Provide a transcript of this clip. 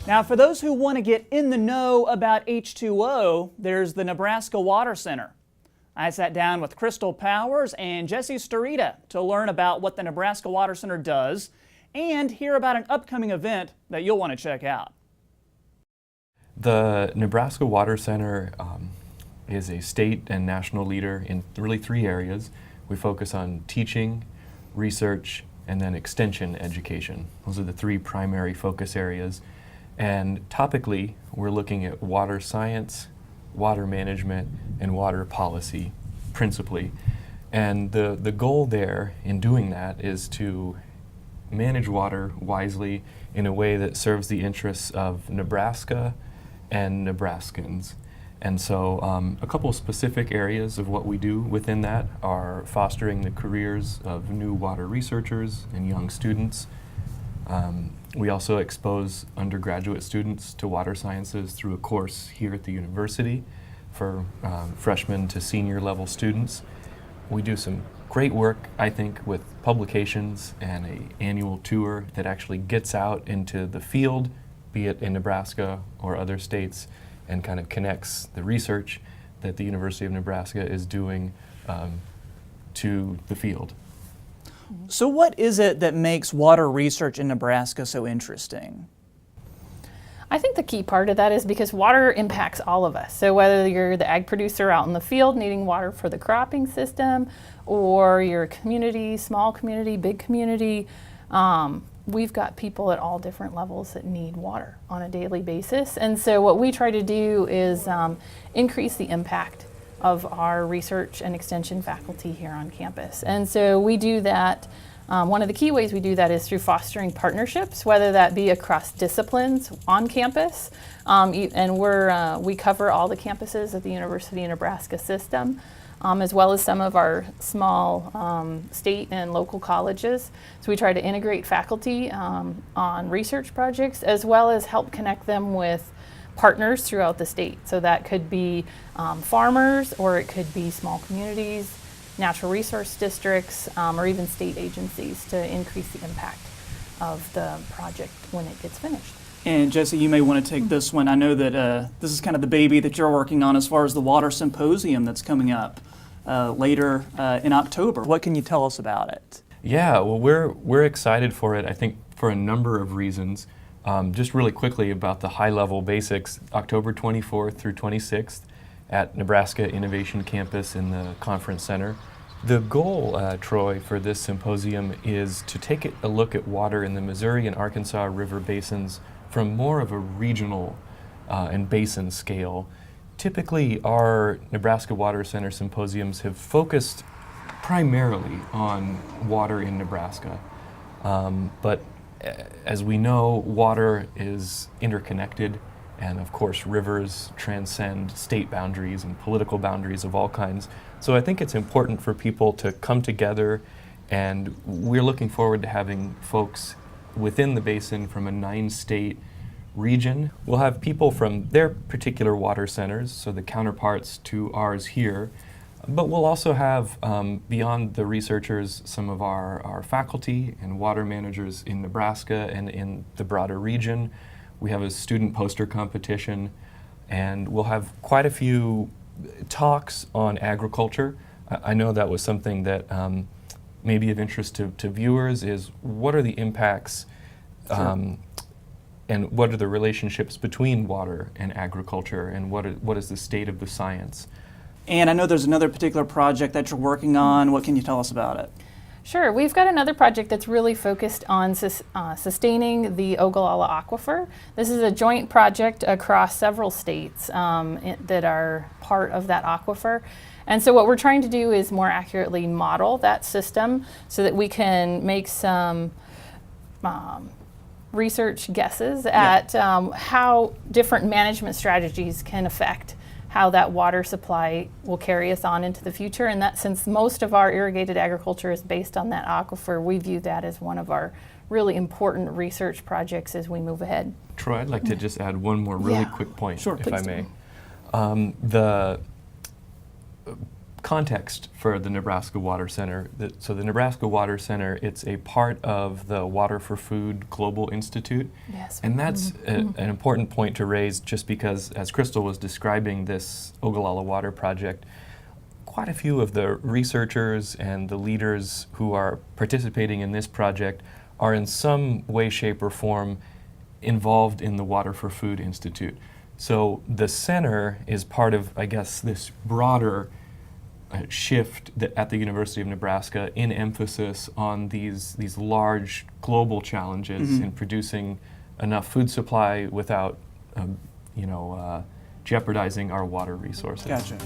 Now, for those who want to get in the know about H2O, there's the Nebraska Water Center. I sat down with Crystal Powers and Jesse Starita to learn about what the Nebraska Water Center does and hear about an upcoming event that you'll want to check out. The Nebraska Water Center is a state and national leader in really three areas. We focus on teaching, research, and then extension education. Those are the three primary focus areas. And topically, we're looking at water science, water management, and water policy, principally. And the goal there in doing that is to manage water wisely in a way that serves the interests of Nebraska and Nebraskans. And so a couple of specific areas of what we do within that are fostering the careers of new water researchers and young students. We also expose undergraduate students to water sciences through a course here at the university for freshman to senior level students. We do some great work, I think, with publications and an annual tour that actually gets out into the field, be it in Nebraska or other states, and kind of connects the research that the University of Nebraska is doing to the field. So what is it that makes water research in Nebraska so interesting? I think the key part of that is because water impacts all of us. So whether you're the ag producer out in the field needing water for the cropping system, or you're a community, small community, big community, we've got people at all different levels that need water on a daily basis. And so what we try to do is increase the impact of our research and extension faculty here on campus. And so we do that, one of the key ways we do that is through fostering partnerships, whether that be across disciplines on campus, and we cover all the campuses of the University of Nebraska system, as well as some of our small state and local colleges. So we try to integrate faculty on research projects, as well as help connect them with partners throughout the state. So that could be farmers, or it could be small communities, natural resource districts, or even state agencies to increase the impact of the project when it gets finished. And Jesse, you may want to take this one. I know that this is kind of the baby that you're working on as far as the Water Symposium that's coming up later in October. What can you tell us about it? Yeah, well, we're excited for it, I think, for a number of reasons. Just really quickly about the high-level basics, October 24th through 26th at Nebraska Innovation Campus in the Conference Center. The goal, Troy, for this symposium is to take a look at water in the Missouri and Arkansas River basins from more of a regional and basin scale. Typically, our Nebraska Water Center symposiums have focused primarily on water in Nebraska, but as we know, water is interconnected, and of course rivers transcend state boundaries and political boundaries of all kinds. So I think it's important for people to come together, and we're looking forward to having folks within the basin from a 9-state region. We'll have people from their particular water centers, so the counterparts to ours here, but we'll also have, beyond the researchers, some of our faculty and water managers in Nebraska and in the broader region. We have a student poster competition, and we'll have quite a few talks on agriculture. I know that was something that may be of interest to viewers, is what are the impacts and what are the relationships between water and agriculture, and what is the state of the science? And I know there's another particular project that you're working on. What can you tell us about it? Sure, we've got another project that's really focused on sustaining the Ogallala Aquifer. This is a joint project across several states that are part of that aquifer. And so what we're trying to do is more accurately model that system so that we can make some research guesses at how different management strategies can affect how that water supply will carry us on into the future. And that, since most of our irrigated agriculture is based on that aquifer, we view that as one of our really important research projects as we move ahead. Troy, I'd like to just add one more really quick point, Sure, if I please may. The context for the Nebraska Water Center. So the Nebraska Water Center, it's a part of the Water for Food Global Institute. Yes. And that's an important point to raise, just because, as Crystal was describing this Ogallala Water Project, quite a few of the researchers and the leaders who are participating in this project are in some way, shape, or form involved in the Water for Food Institute. So the center is part of, I guess, this broader shift at the University of Nebraska in emphasis on these large global challenges in producing enough food supply without, jeopardizing our water resources. Gotcha.